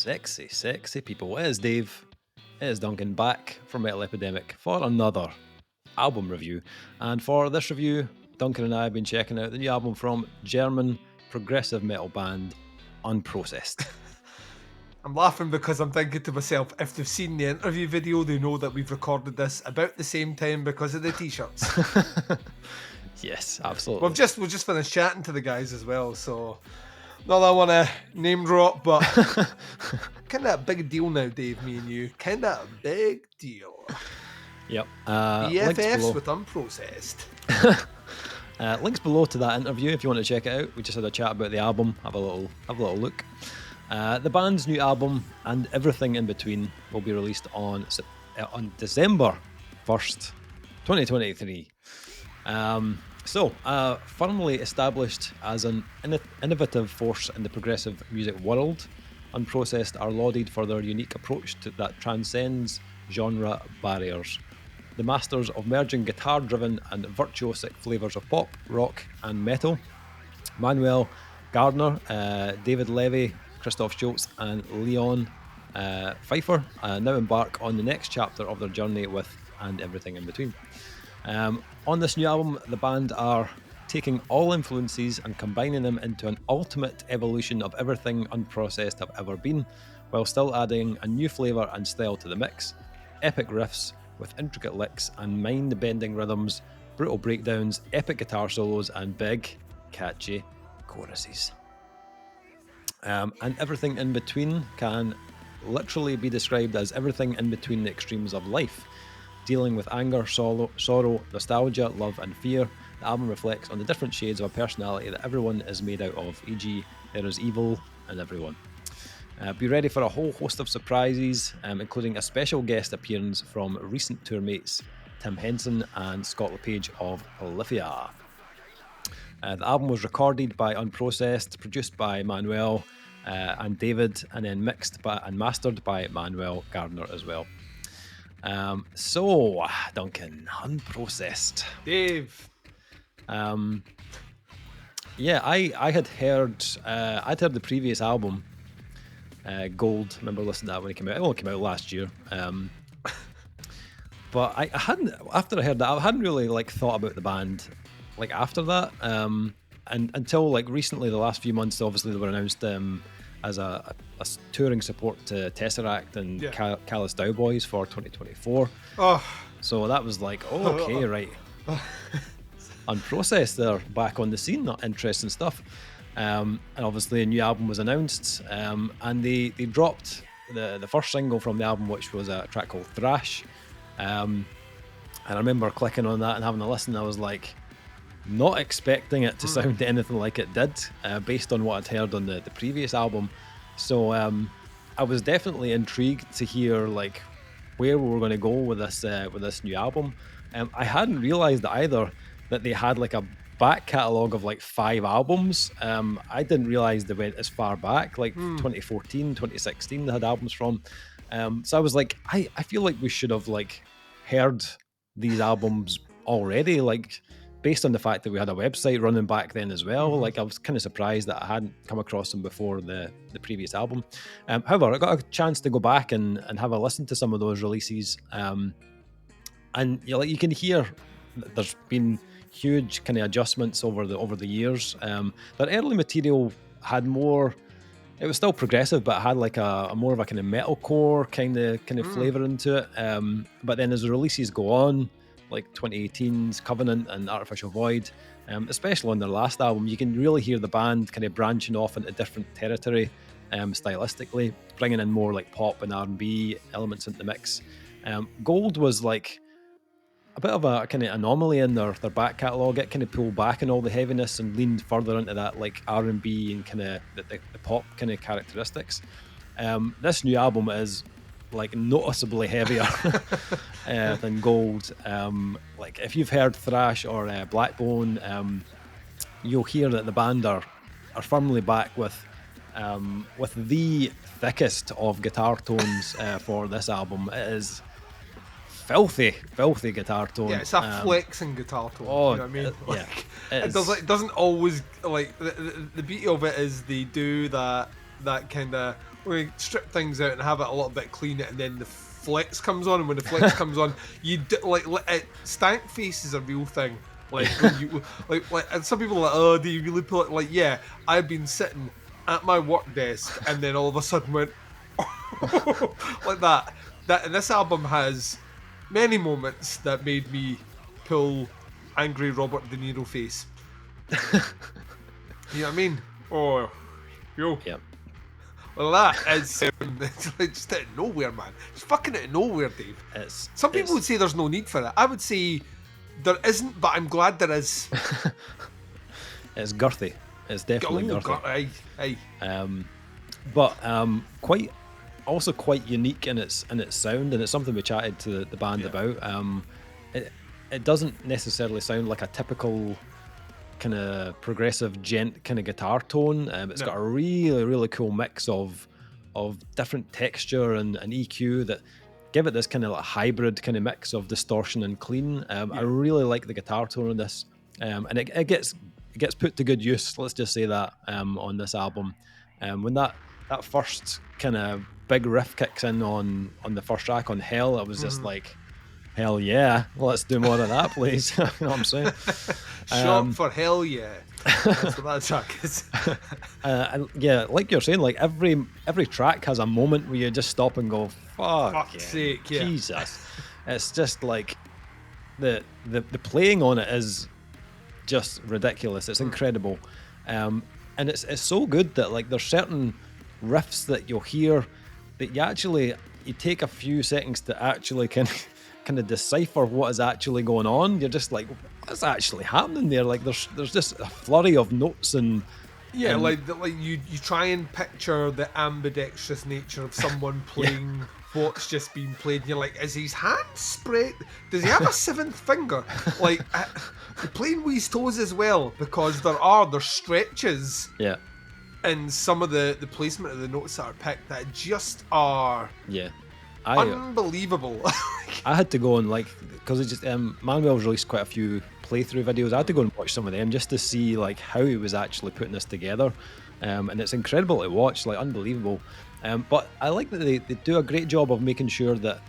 Sexy people. It is Dave. It is Duncan back from Metal Epidemic for another album review. And for this review, Duncan and I have been checking out the new album from German progressive metal band Unprocessed. I'm laughing because I'm thinking to myself, if they've seen the interview video, they know that we've recorded this about the same time because of the t-shirts. Yes, absolutely. We've just finished chatting to the guys as well, so not that I want to name drop, but kind of a big deal now, Dave, me and you. Kind of a big deal. Yep. BFFs with Unprocessed. Links below to that interview if you want to check it out. We just had a chat about the album. Have a little look. The band's new album and everything in between will be released on December 1st, 2023. Firmly established as an innovative force in the progressive music world, Unprocessed are lauded for their unique approach that transcends genre barriers. The masters of merging guitar-driven and virtuosic flavours of pop, rock and metal, Manuel Gardner, David Levy, Christoph Schultz and Leon Pfeiffer now embark on the next chapter of their journey with and everything in between. On this new album, the band are taking all influences and combining them into an ultimate evolution of everything Unprocessed have ever been, while still adding a new flavour and style to the mix. Epic riffs with intricate licks and mind-bending rhythms, brutal breakdowns, epic guitar solos and big, catchy choruses. And everything in between can literally be described as everything in between the extremes of life. Dealing with anger, sorrow, nostalgia, love and fear, the album reflects on the different shades of a personality that everyone is made out of, e.g. there is evil in everyone. Be ready for a whole host of surprises, including a special guest appearance from recent tour mates Tim Henson and Scott LePage of Polyphia. The album was recorded by Unprocessed, produced by Manuel and David, and then mixed and mastered by Manuel Gardner as well. Duncan, Unprocessed. Dave. I had heard the previous album, Gold. Remember listening to that when it came out. It only came out last year. But I hadn't, after I heard that, I hadn't really thought about the band after that. And until recently, the last few months, obviously they were announced as a touring support to Tesseract and Callous Cowboys for 2024. So that was right. Unprocessed, they're back on the scene, not interesting stuff. And obviously a new album was announced, and they dropped the first single from the album, which was a track called Thrash. And I remember clicking on that and having a listen. I was not expecting it to sound anything like it did, based on what I'd heard on the previous album. So I was definitely intrigued to hear where we were going to go with this new album. I hadn't realised either that they had a back catalogue of 5 albums. I didn't realise they went as far back, 2014, 2016 they had albums from. So I was I feel we should have heard these albums already, based on the fact that we had a website running back then as well. I was kind of surprised that I hadn't come across them before the previous album. However, I got a chance to go back and have a listen to some of those releases. And you can hear there's been huge kind of adjustments over the years. Their early material had more. It was still progressive, but it had a more of a kind of metalcore kind of flavor into it. But then as the releases go on, 2018's Covenant and Artificial Void, especially on their last album, you can really hear the band kind of branching off into different territory, stylistically, bringing in more pop and R&B elements into the mix. Gold was a bit of a kind of anomaly in their back catalogue. It kind of pulled back on all the heaviness and leaned further into that R&B and kind of the pop kind of characteristics. This new album is noticeably heavier than Gold. If you've heard Thrash or Blackbone, you'll hear that the band are firmly back with the thickest of guitar tones for this album. It is filthy guitar tone. Yeah, it's a flexing guitar tone. You know what I mean? It doesn't always the beauty of it is they do that kind of we strip things out and have it a little bit cleaner, and then the flex comes on, and when the flex comes on, stank face is a real thing. Like, when you, and some people are like, oh, do you really pull it? Like, yeah, I've been sitting at my work desk, and then all of a sudden went like that. And this album has many moments that made me pull angry Robert De Niro face. You know what I mean? Oh, yo. Yep. Well, that is it's like just out of nowhere, man. It's fucking out of nowhere, Dave. Some people would say there's no need for it. I would say there isn't, but I'm glad there is. It's girthy. It's definitely girthy. Aye. But quite unique in its sound, and it's something we chatted to the band about. It doesn't necessarily sound like a typical kind of progressive gent kind of guitar tone. It's got a really, really cool mix of different texture and EQ that give it this kind of like hybrid kind of mix of distortion and clean. I really like the guitar tone on this, and it gets put to good use. Let's just say that on this album, when that first kind of big riff kicks in on the first track on Hell, I was just like, hell yeah, let's do more of that, please. You know what I'm saying? Shot for hell yeah. That's what that track is. And yeah, like you're saying, like every track has a moment where you just stop and go, fuck's sake, yeah. Jesus. It's just like the playing on it is just ridiculous. It's incredible. And it's so good that like there's certain riffs that you'll hear that you take a few seconds to actually kind of decipher what is actually going on. You're just like, what's actually happening there? Like there's just a flurry of notes and like you try and picture the ambidextrous nature of someone playing what's just been played, and you're like, is his hand spread? Does he have a seventh finger? Like playing with his toes as well, because there's stretches in some of the placement of the notes that are picked that just are unbelievable. I had to go and because it just Manuel's released quite a few playthrough videos. I had to go and watch some of them just to see like how he was actually putting this together, and it's incredible to watch, like unbelievable. But I like that they do a great job of making sure that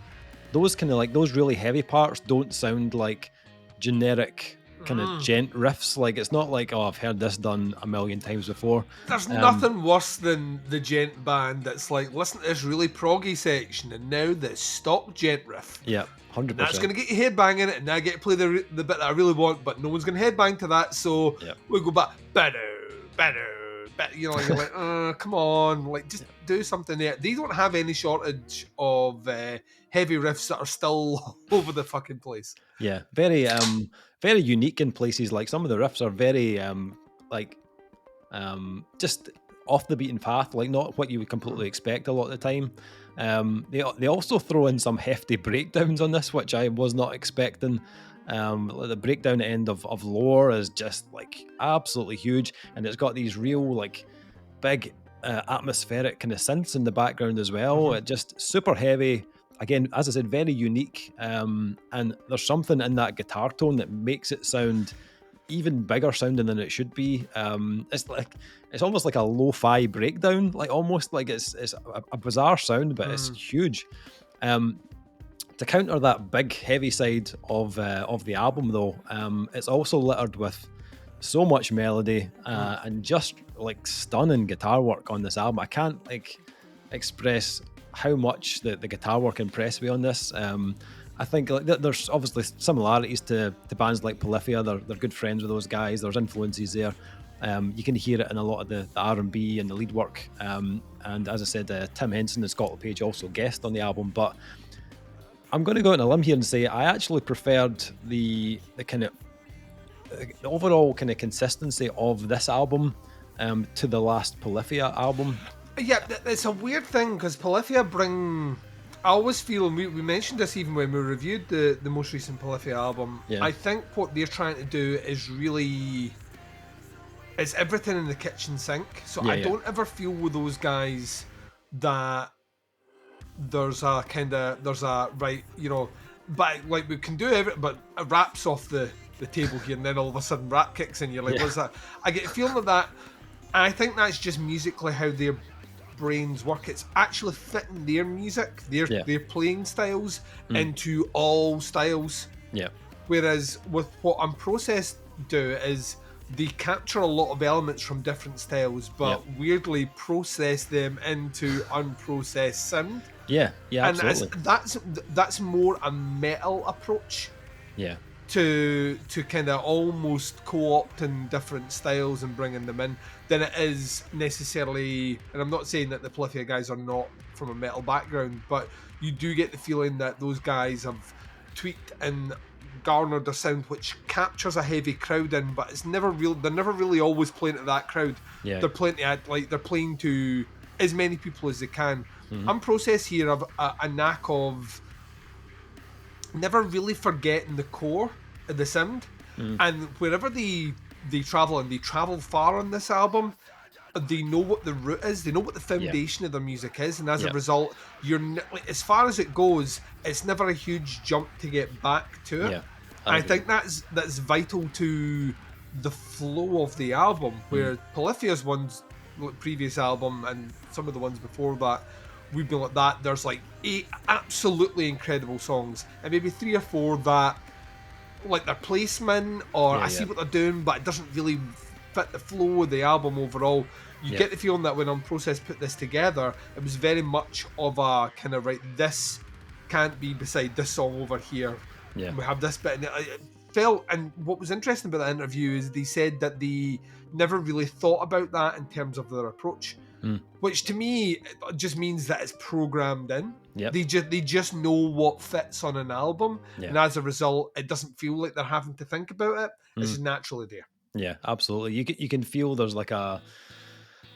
those kind of like those really heavy parts don't sound like generic kind of gent riffs. Like it's not like, oh, I've heard this done a million times before. There's nothing worse than the gent band that's like, listen to this really proggy section and now the stock gent riff. Yeah, 100%. That's going to get you headbanging it, and now I get to play the bit that I really want, but no one's going to headbang to that, so we go back, better. You know, you're like, come on, like just do something there. They don't have any shortage of heavy riffs that are still all over the fucking place. Yeah, very unique in places. Like some of the riffs are very just off the beaten path, like not what you would completely expect a lot of the time. They also throw in some hefty breakdowns on this, which I was not expecting. The breakdown end of Lore is just like absolutely huge, and it's got these real like big atmospheric kind of synths in the background as well. It just super heavy. Again, as I said, very unique, and there's something in that guitar tone that makes it sound even bigger sounding than it should be. It's almost like a lo-fi breakdown, like almost like it's a bizarre sound, but it's huge. To counter that big heavy side of the album though, it's also littered with so much melody and just like stunning guitar work on this album. I can't like express how much the guitar work impressed me on this. I think like there's obviously similarities to bands like Polyphia. They're good friends with those guys. There's influences there. You can hear it in a lot of the R&B and the lead work. And as I said, Tim Henson and Scott LePage also guest on the album. But I'm going to go on a limb here and say I actually preferred the kind of the overall kind of consistency of this album to the last Polyphia album. Yeah, it's a weird thing because Polyphia bring... I always feel, and we mentioned this even when we reviewed the most recent Polyphia album, I think what they're trying to do is really... It's everything in the kitchen sink. So I don't ever feel with those guys that there's a right, you know, but like we can do everything, but it raps off the table here, and then all of a sudden rap kicks in. You're like, what's that? I get a feeling of that. And I think that's just musically how they're brains work. It's actually fitting their music, their playing styles into all styles. Yeah. Whereas with what Unprocessed do is they capture a lot of elements from different styles, but weirdly process them into unprocessed sound. Yeah, absolutely. And that's more a metal approach. Yeah. To kind of almost co-opting different styles and bringing them in than it is necessarily, and I'm not saying that the Polyphia guys are not from a metal background, but you do get the feeling that those guys have tweaked and garnered a sound which captures a heavy crowd in, but it's never real. They're never really always playing to that crowd. Yeah. They're playing to as many people as they can. Unprocessed here have a knack of never really forgetting the core of the sound, and wherever they travel, and they travel far on this album, they know what the root is, they know what the foundation of their music is, and as a result, as far as it goes, it's never a huge jump to get back to it. I think that's vital to the flow of the album, where Polyphia's previous album and some of the ones before that, we've been like that. There's like 8 absolutely incredible songs, and maybe 3 or 4 that, like, they're placement, or I see what they're doing, but it doesn't really fit the flow of the album overall. You get the feeling that when Unprocessed put this together, it was very much of a kind of, right, this can't be beside this song over here. We have this bit, and it felt, and what was interesting about that interview is they said that they never really thought about that in terms of their approach. Which to me just means that it's programmed in. They just know what fits on an album, and as a result, it doesn't feel like they're having to think about it. It's just naturally there. Yeah, absolutely. You can feel there's like a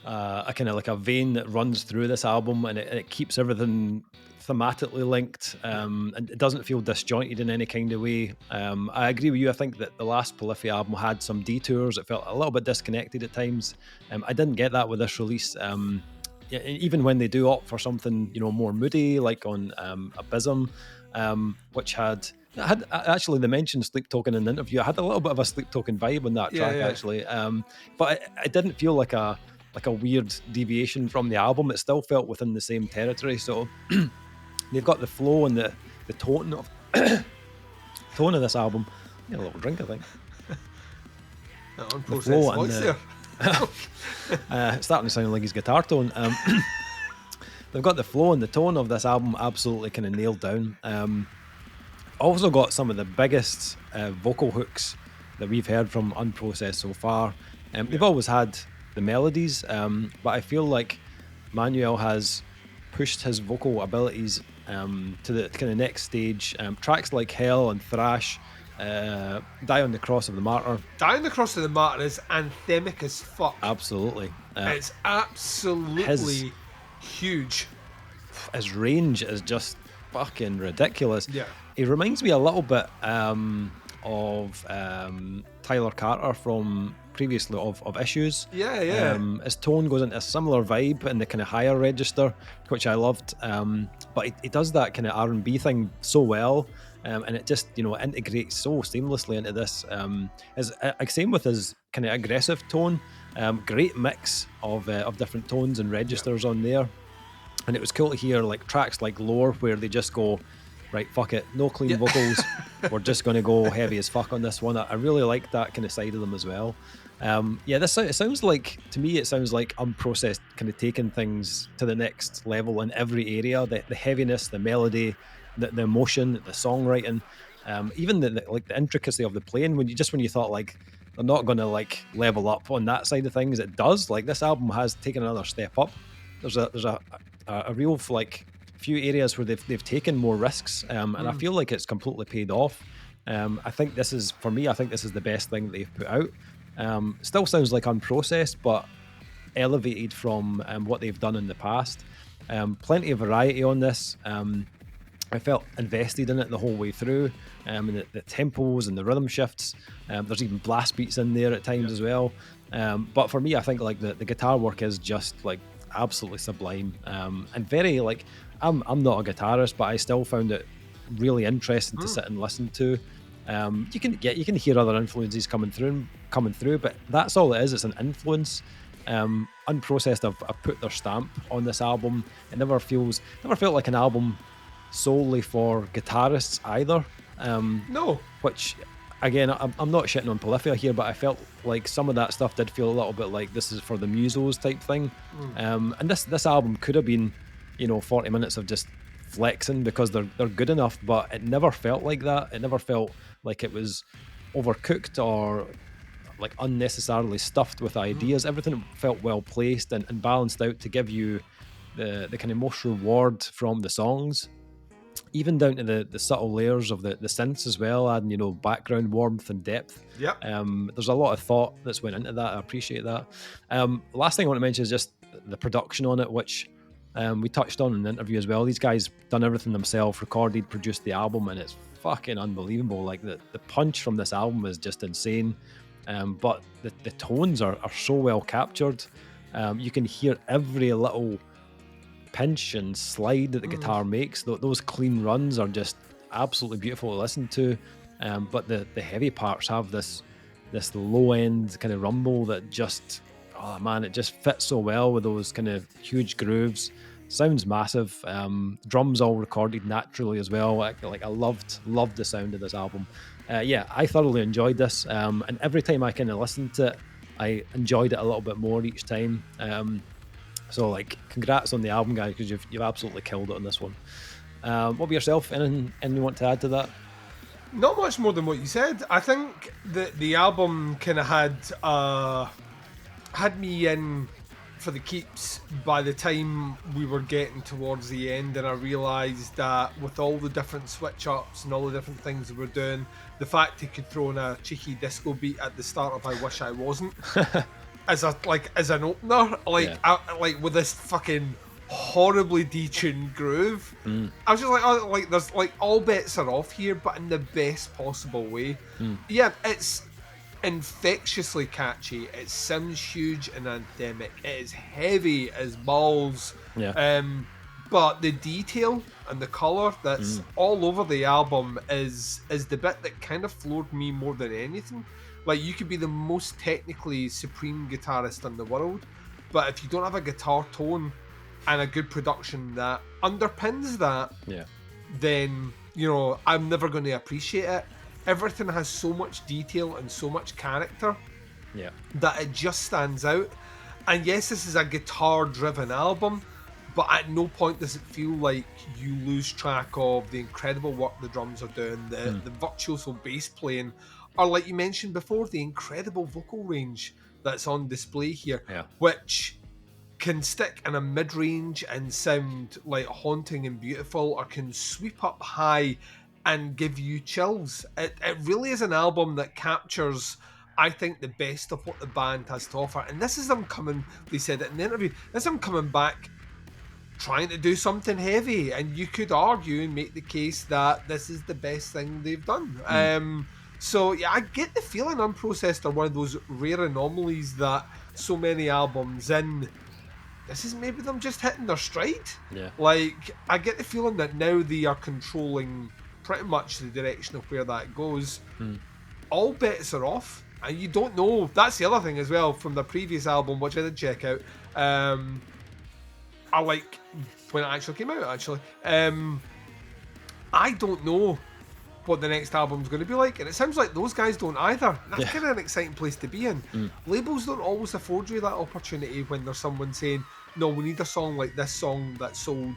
kind of like a vein that runs through this album, and it keeps everything thematically linked, and it doesn't feel disjointed in any kind of way. I agree with you. I think that the last Polyphia album had some detours. It felt a little bit disconnected at times. I didn't get that with this release. Even when they do opt for something, more moody, like on Abysm, which had actually, they mentioned Sleep Token in the interview. I had a little bit of a Sleep Token vibe on that track, actually, but it didn't feel like a weird deviation from the album. It still felt within the same territory. So they've got the flow and the tone of tone of this album. Get a little drink, I think. Unprocessed voice there. It's starting to sound like his guitar tone. They've got the flow and the tone of this album absolutely kind of nailed down. Also got some of the biggest vocal hooks that we've heard from Unprocessed so far. They've always had the melodies, but I feel like Manuel has pushed his vocal abilities to the kind of next stage. Tracks like Hell and Thrash, Die on the Cross of the Martyr. Die on the Cross of the Martyr is anthemic as fuck. Absolutely. It's absolutely huge. His range is just fucking ridiculous. Yeah. He reminds me a little bit of Tyler Carter from previously of Issues. His tone goes into a similar vibe in the kind of higher register, which I loved, but he does that kind of R&B thing so well, and it just integrates so seamlessly into this. Same with his kind of aggressive tone. Great mix of different tones and registers on there, and it was cool to hear like tracks like Lore where they just go, right, fuck it, no clean vocals, we're just going to go heavy as fuck on this one. I really like that kind of side of them as well. It sounds like, to me, it sounds like Unprocessed kind of taking things to the next level in every area. The heaviness, the melody, the emotion, the songwriting, even the intricacy of the playing. When you thought like they're not going to like level up on that side of things, it does. Like, this album has taken another step up. There's a real like few areas where they've taken more risks, and I feel like it's completely paid off. I think this is the best thing they've put out. Still sounds like Unprocessed, but elevated from what they've done in the past. Plenty of variety on this. I felt invested in it the whole way through, and the tempos and the rhythm shifts. There's even blast beats in there at times as well. But for me, I think like the guitar work is just like absolutely sublime, and very like, I'm not a guitarist, but I still found it really interesting to sit and listen to. You can hear other influences coming through, but that's all it is. It's an influence. Unprocessed have put their stamp on this album. It never felt like an album solely for guitarists either. No. Which, again, I'm not shitting on Polyphia here, but I felt like some of that stuff did feel a little bit like this is for the musos type thing. And this album could have been, 40 minutes of just flexing because they're good enough, but it never felt like that. It never felt like it was overcooked or like unnecessarily stuffed with ideas. Everything felt well placed and balanced out to give you the kind of most reward from the songs, even down to the subtle layers of the synths as well, adding background warmth and depth. Yep. There's a lot of thought that's went into that. I appreciate that. Last thing I want to mention is just the production on it, which we touched on in the interview as well. These guys done everything themselves, recorded, produced the album, and it's fucking unbelievable. Like the punch from this album is just insane. But the tones are so well captured. You can hear every little pinch and slide that the guitar makes. Those clean runs are just absolutely beautiful to listen to. But the heavy parts have this low end kind of rumble that just, oh man, it just fits so well with those kind of huge grooves. Sounds massive. Drums all recorded naturally as well. I loved the sound of this album. I thoroughly enjoyed this. And every time I kind of listened to it, I enjoyed it a little bit more each time. So congrats on the album, guys, because you've absolutely killed it on this one. What about yourself? Anything you want to add to that? Not much more than what you said. I think that the album kind of had me in for the keeps by the time we were getting towards the end, and I realised that with all the different switch ups and all the different things that we're doing, the fact he could throw in a cheeky disco beat at the start of "I Wish I Wasn't" as an opener, with this fucking horribly detuned groove. I was just like, oh, there's all bets are off here, but in the best possible way. Yeah, it's infectiously catchy. It sounds huge and anthemic. It is heavy as balls. Yeah. But the detail and the colour that's all over the album is the bit that kind of floored me more than anything. Like, you could be the most technically supreme guitarist in the world, but if you don't have a guitar tone and a good production that underpins that, then, I'm never going to appreciate it. Everything has so much detail and so much character that it just stands out. And yes, this is a guitar-driven album, but at no point does it feel like you lose track of the incredible work the drums are doing, the virtuoso bass playing, or like you mentioned before, the incredible vocal range that's on display here, which can stick in a mid-range and sound like haunting and beautiful, or can sweep up high and give you chills. It really is an album that captures, I think, the best of what the band has to offer. And this is them coming, they said it in the interview, this is them coming back trying to do something heavy. And you could argue and make the case that this is the best thing they've done. So yeah, I get the feeling Unprocessed are one of those rare anomalies that so many albums in, this is maybe them just hitting their stride. Yeah. I get the feeling that now they are controlling pretty much the direction of where that goes. All bets are off, and you don't know. That's the other thing as well from the previous album, which I did check out. I like when it actually came out. I don't know what the next album's going to be like, and it sounds like those guys don't either. That's kind of an exciting place to be in. Labels don't always afford you that opportunity when there's someone saying, no, we need a song like this song that sold,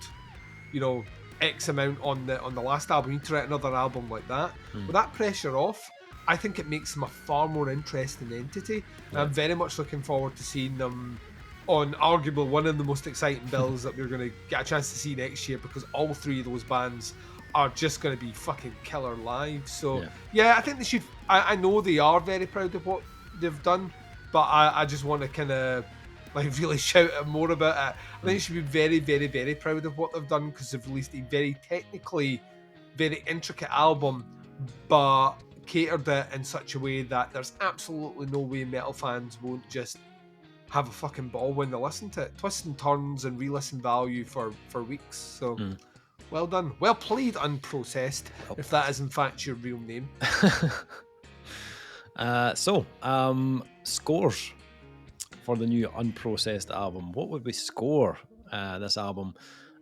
X amount on the last album. You need to write another album like that. With that pressure off, I think it makes them a far more interesting entity. And I'm very much looking forward to seeing them on arguably one of the most exciting bills that we're going to get a chance to see next year, because all three of those bands are just going to be fucking killer live. So yeah, I think they should. I know they are very proud of what they've done, but I just want to kind of really shout out more about it. I think they should be very, very, very proud of what they've done, because they've released a very technically very intricate album, but catered it in such a way that there's absolutely no way metal fans won't just have a fucking ball when they listen to it. Twists and turns and re-listen value for weeks. So well done. Well played, Unprocessed, if that is in fact your real name. Scores. for the new Unprocessed album. What would we score this album?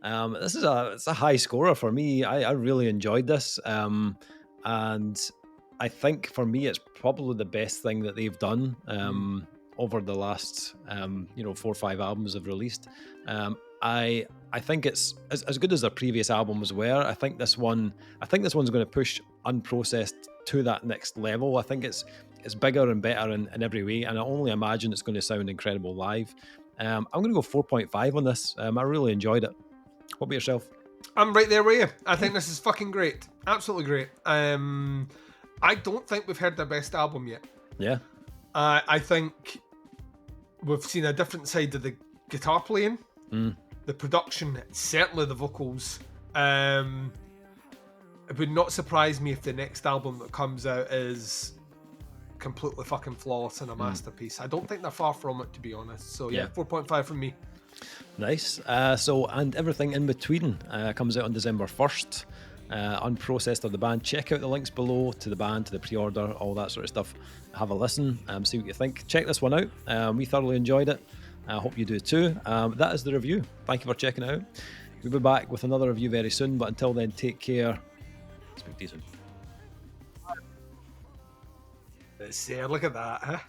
It's a high scorer for me. I really enjoyed this, and I think for me it's probably the best thing that they've done over the last 4 or 5 albums they've released. I think it's as good as their previous albums were. I think this one's going to push Unprocessed to that next level. I think it's bigger and better in every way, and I only imagine it's going to sound incredible live. I'm going to go 4.5 on this. I really enjoyed it. What about yourself? I'm right there with you. I think this is fucking great. Absolutely great. I don't think we've heard their best album yet. Yeah. I think we've seen a different side of the guitar playing, the production, certainly the vocals. It would not surprise me if the next album that comes out is completely fucking flawless and a masterpiece. I don't think they're far from it, to be honest. So yeah. 4.5 from me. Nice. And everything in between comes out on December 1st. Unprocessed of the band. Check out the links below to the band, to the pre-order, all that sort of stuff. Have a listen, see what you think. Check this one out. We thoroughly enjoyed it. I hope you do too. That is the review. Thank you for checking it out. We'll be back with another review very soon, but until then, take care. Speak to you soon. Look at that, huh?